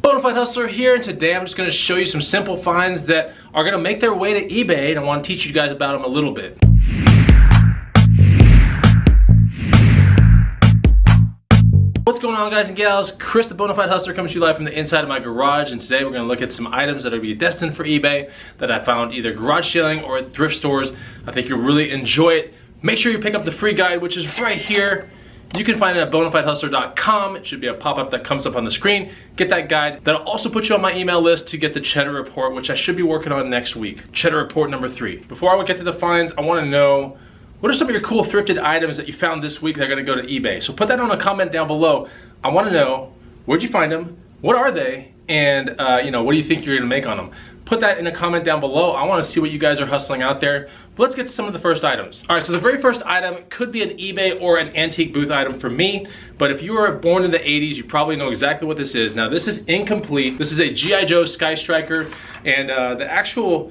Bonafide Hustler here, and today I'm just going to show you some simple finds that are going to make their way to eBay, and I want to teach you guys about them a little bit. What's going on, guys and gals? Chris the Bonafide Hustler coming to you live from the inside of my garage, and today we're going to look at some items that are be destined for eBay that I found either garage sailing or at thrift stores. I think you'll really enjoy it. Make sure you pick up the free guide, which is right here. You can find it at bonafidehustler.com. It should be a pop-up that comes up on the screen. Get that guide. That'll also put you on my email list to get the Cheddar report, which I should be working on next week. Cheddar report number 3. Before I get to the finds, I want to know, what are some of your cool thrifted items that you found this week that are going to go to eBay? So put that on a comment down below. I want to know, where'd you find them? What are they? And what do you think you're going to make on them? Put that in a comment down below. I want to see what you guys are hustling out there. But let's get to some of the first items. All right, so the very first item could be an eBay or an antique booth item for me, but if you were born in the 80s, you probably know exactly what this is. Now, this is incomplete. This is a G.I. Joe Sky Striker, and the actual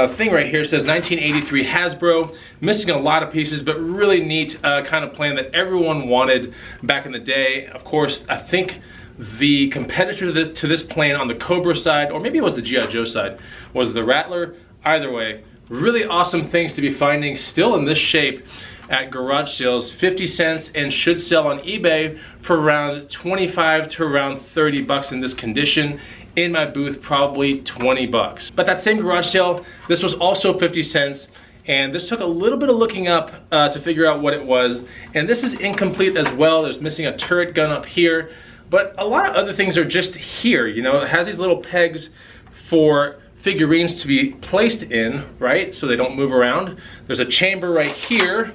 thing right here says 1983 Hasbro, missing a lot of pieces, but really neat kind of plan that everyone wanted back in the day. Of course, I think the competitor to this plane on the Cobra side, or maybe it was the G.I. Joe side, was the Rattler. Either way, really awesome things to be finding still in this shape at garage sales, 50 cents, and should sell on eBay for around 25 to around 30 bucks in this condition. In my booth, probably 20 bucks. But that same garage sale, this was also 50 cents. And this took a little bit of looking up to figure out what it was. And this is incomplete as well. There's missing a turret gun up here. But a lot of other things are just here, you know. It has these little pegs for figurines to be placed in, right? So they don't move around. There's a chamber right here,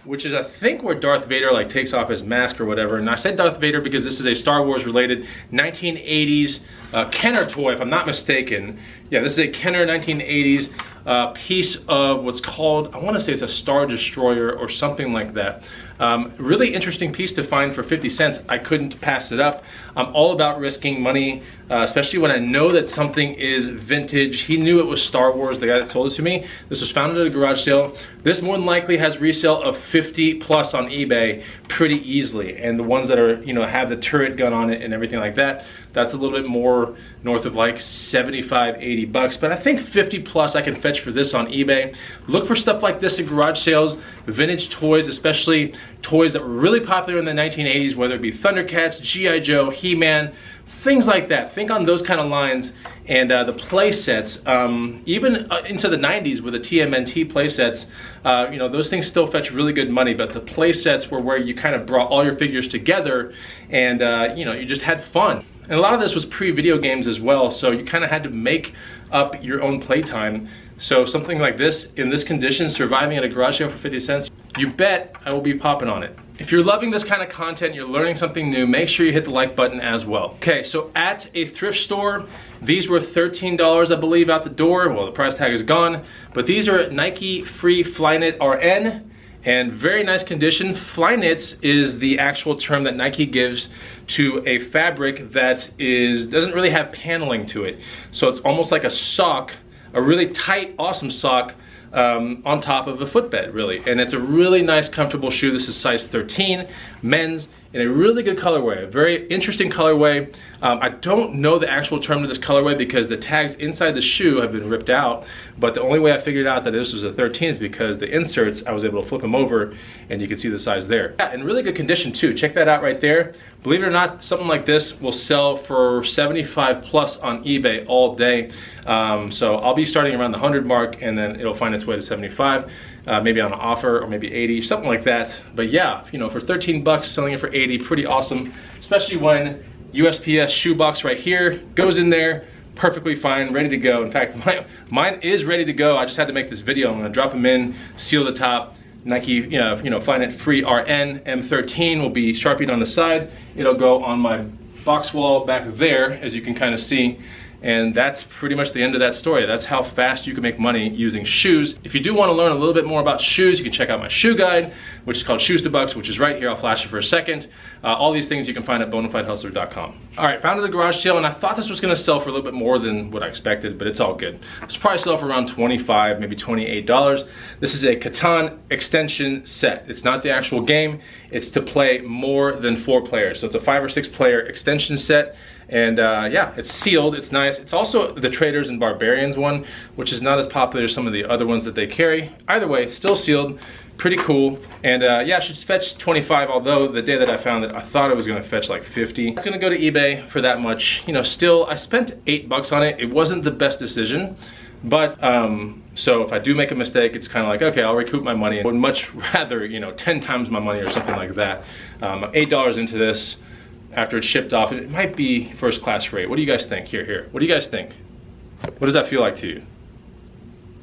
which is, I think, where Darth Vader like takes off his mask or whatever. And I said Darth Vader because this is a Star Wars related 1980s Kenner toy, if I'm not mistaken. Yeah, this is a Kenner 1980s piece of what's called, I want to say it's a Star Destroyer or something like that. Really interesting piece to find for 50 cents. I couldn't pass it up. I'm all about risking money, especially when I know that something is vintage. He knew it was Star Wars, the guy that sold it to me. This was found at a garage sale. This more than likely has resale of 50 plus on eBay pretty easily. And the ones that are, have the turret gun on it and everything like that, that's a little bit more north of like 75, 80 bucks. But I think 50 plus I can fetch for this on eBay. Look for stuff like this at garage sales, vintage toys, especially toys that were really popular in the 1980s, whether it be Thundercats, G.I. Joe, He-Man, things like that. Think on those kind of lines. And the play sets, even into the 90s with the TMNT play sets, those things still fetch really good money, but the play sets were where you kind of brought all your figures together and you just had fun. And a lot of this was pre-video games as well, so you kind of had to make up your own playtime. So something like this, in this condition, surviving at a garage sale for 50 cents, you bet I will be popping on it. If you're loving this kind of content, you're learning something new, make sure you hit the like button as well. Okay, so at a thrift store, these were $13, I believe, out the door. Well, the price tag is gone, but these are Nike Free Flyknit RN, and very nice condition. Flyknits is the actual term that Nike gives to a fabric that doesn't really have paneling to it. So it's almost like a sock, a really tight, awesome sock on top of a footbed, really. And it's a really nice, comfortable shoe. This is size 13, men's, in a really good colorway, a very interesting colorway. I don't know the actual term to this colorway because the tags inside the shoe have been ripped out, but the only way I figured out that this was a 13 is because the inserts, I was able to flip them over and you can see the size there. Yeah, in really good condition too. Check that out right there. Believe it or not, something like this will sell for 75 plus on eBay all day. So I'll be starting around the 100 mark and then it'll find its way to 75. Maybe on an offer, or maybe 80, something like that. But yeah, for 13 bucks, selling it for 80, pretty awesome. Especially when USPS shoebox right here goes in there, perfectly fine, ready to go. In fact, mine is ready to go. I just had to make this video. I'm gonna drop them in, seal the top. Nike, Flyknit Free RN M13 will be Sharpied on the side. It'll go on my box wall back there, as you can kind of see. And that's pretty much the end of that story. That's how fast you can make money using shoes. If you do want to learn a little bit more about shoes, you can check out my shoe guide, which is called Shoes to Bucks, which is right here. I'll flash it for a second. All these things you can find at bonafidehustler.com. All right, found at the garage sale, and I thought this was gonna sell for a little bit more than what I expected, but it's all good. This probably sell for around $25, maybe $28. This is a Catan extension set. It's not the actual game. It's to play more than 4 players. So it's a 5 or 6 player extension set. And yeah, it's sealed, it's nice. It's also the Traders and Barbarians one, which is not as popular as some of the other ones that they carry. Either way, still sealed, pretty cool. And yeah, it should fetch 25, although the day that I found it, I thought it was gonna fetch like 50. It's gonna go to eBay for that much. You know, still, I spent $8 on it. It wasn't the best decision, but so if I do make a mistake, it's kind of like, okay, I'll recoup my money. I would much rather, you know, 10 times my money or something like that. I'm $8 into this. After it's shipped off, it might be first class rate. What do you guys think? Here. What do you guys think? What does that feel like to you?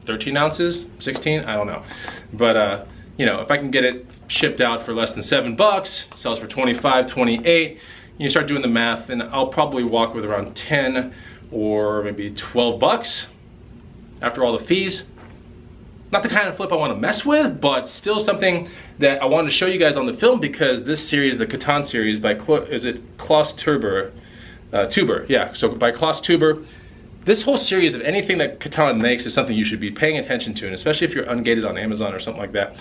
13 ounces? 16? I don't know. But, you know, if I can get it shipped out for less than $7, sells for 25, 28, you start doing the math, and I'll probably walk with around 10 or maybe $12 after all the fees. Not the kind of flip I want to mess with, but still something that I wanted to show you guys on the film, because this series, the Catan series by Klaus Tuber, yeah, so by Klaus Tuber, this whole series of anything that Catan makes is something you should be paying attention to, and especially if you're ungated on Amazon or something like that,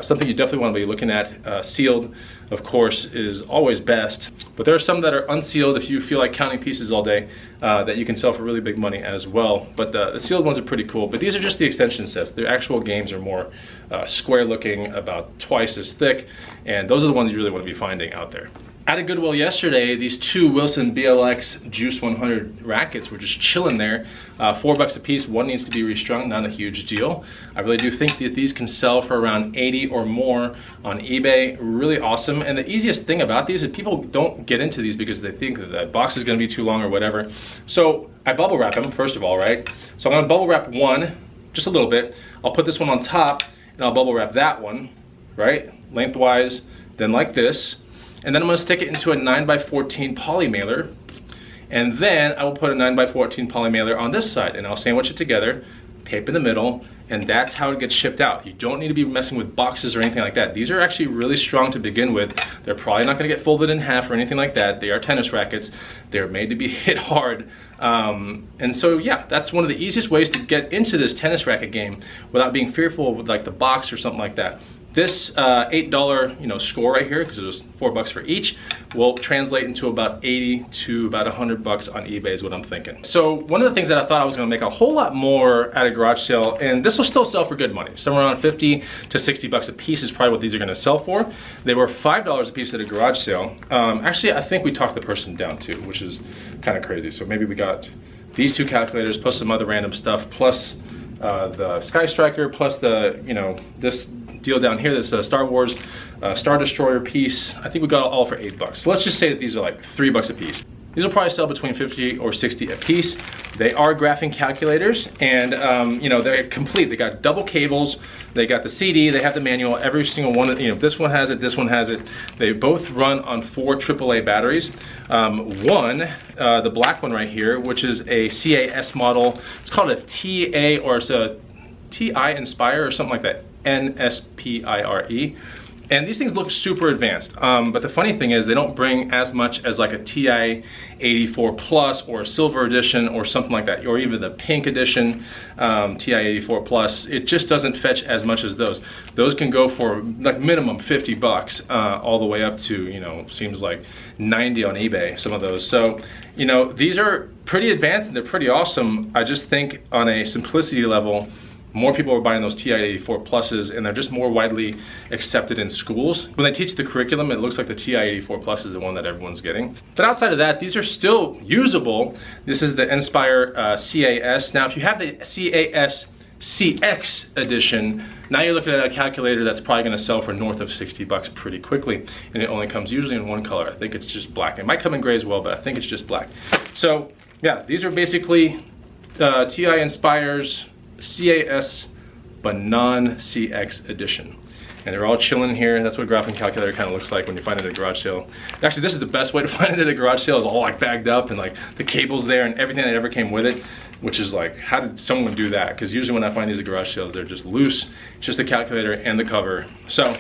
something you definitely want to be looking at. Sealed, of course, is always best, but there are some that are unsealed if you feel like counting pieces all day that you can sell for really big money as well. But the sealed ones are pretty cool, but these are just the extension sets. The actual games are more square looking, about twice as thick, and those are the ones you really want to be finding out there. At a Goodwill yesterday, these two Wilson BLX Juice 100 rackets were just chilling there. $4 a piece. One needs to be restrung, not a huge deal. I really do think that these can sell for around 80 or more on eBay. Really awesome. And the easiest thing about these is people don't get into these because they think that the box is going to be too long or whatever. So I bubble wrap them, first of all, right? So I'm going to bubble wrap one, just a little bit. I'll put this one on top, and I'll bubble wrap that one, right? Lengthwise, then like this. And then I'm gonna stick it into a 9x14 poly mailer. And then I will put a 9x14 poly mailer on this side, and I'll sandwich it together, tape in the middle, and that's how it gets shipped out. You don't need to be messing with boxes or anything like that. These are actually really strong to begin with. They're probably not gonna get folded in half or anything like that. They are tennis rackets. They're made to be hit hard. And so yeah, that's one of the easiest ways to get into this tennis racket game without being fearful of like the box or something like that. This $8 score right here, because it was $4 for each, will translate into about 80 to about $100 on eBay is what I'm thinking. So one of the things that I thought I was gonna make a whole lot more at a garage sale, and this will still sell for good money, somewhere around 50 to 60 bucks a piece is probably what these are gonna sell for. They were $5 a piece at a garage sale. Actually, I think we talked the person down too, which is kind of crazy. So maybe we got these two calculators plus some other random stuff, plus the Sky Striker, plus the, this deal down here, this Star Wars Star Destroyer piece. I think we got it all for $8. So let's just say that these are like $3 a piece. These will probably sell between 50 or 60 a piece. They are graphing calculators, and they're complete. They got double cables, they got the CD, they have the manual, every single one, this one has it, this one has it. They both run on 4 AAA batteries. The black one right here, which is a CAS model, it's called a TA, or it's a TI Inspire or something like that, NSPIRE. And these things look super advanced, but the funny thing is they don't bring as much as like a TI 84 Plus or a Silver Edition or something like that, or even the Pink Edition TI 84 Plus. It just doesn't fetch as much as those. Those can go for like minimum $50, all the way up to, seems like 90 on eBay, some of those. So, these are pretty advanced and they're pretty awesome. I just think on a simplicity level, more people are buying those TI-84 Pluses, and they're just more widely accepted in schools. When they teach the curriculum, it looks like the TI-84 Plus is the one that everyone's getting. But outside of that, these are still usable. This is the Inspire CAS. Now, if you have the CAS CX edition, now you're looking at a calculator that's probably gonna sell for north of $60 pretty quickly. And it only comes usually in one color. I think it's just black. It might come in gray as well, but I think it's just black. So yeah, these are basically TI Inspires CAS, but non-CX edition. And they're all chilling here. That's what a graphing calculator kind of looks like when you find it at a garage sale. Actually, this is the best way to find it at a garage sale, is all like bagged up and like the cables there and everything that ever came with it, which is like, how did someone do that? Because usually when I find these at garage sales, they're just loose. It's just the calculator and the cover. So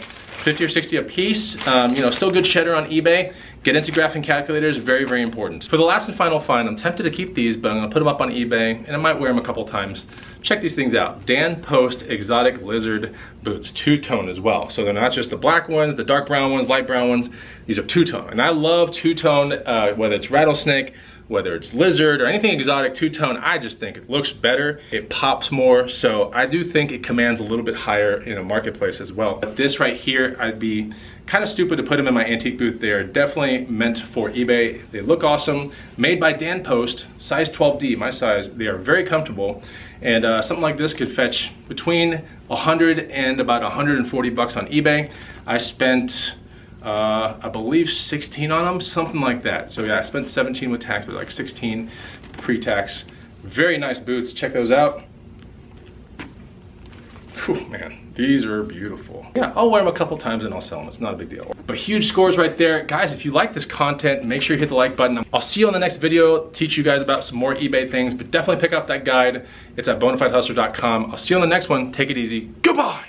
50 or 60 a piece, still good cheddar on eBay. Get into graphing calculators, very, very important. For the last and final find, I'm tempted to keep these, but I'm gonna put them up on eBay, and I might wear them a couple times. Check these things out. Dan Post Exotic Lizard Boots, two-tone as well. So they're not just the black ones, the dark brown ones, light brown ones. These are two-tone, and I love two-tone, whether it's rattlesnake, whether it's lizard or anything exotic two-tone, I just think it looks better, it pops more, so I do think it commands a little bit higher in a marketplace as well. But this right here, I'd be kind of stupid to put them in my antique booth. They are definitely meant for eBay. They look awesome, made by Dan Post, size 12D, my size. They are very comfortable, and something like this could fetch between 100 and about 140 bucks on eBay. I spent I believe 16 on them, something like that. So yeah, I spent 17 with tax, but like 16 pre-tax. Very nice boots, check those out. Whew, man, these are beautiful. Yeah, I'll wear them a couple times and I'll sell them, it's not a big deal. But huge scores right there. Guys, if you like this content, make sure you hit the like button. I'll see you on the next video, teach you guys about some more eBay things, but definitely pick up that guide. It's at bonafidehustler.com. I'll see you on the next one, take it easy, goodbye!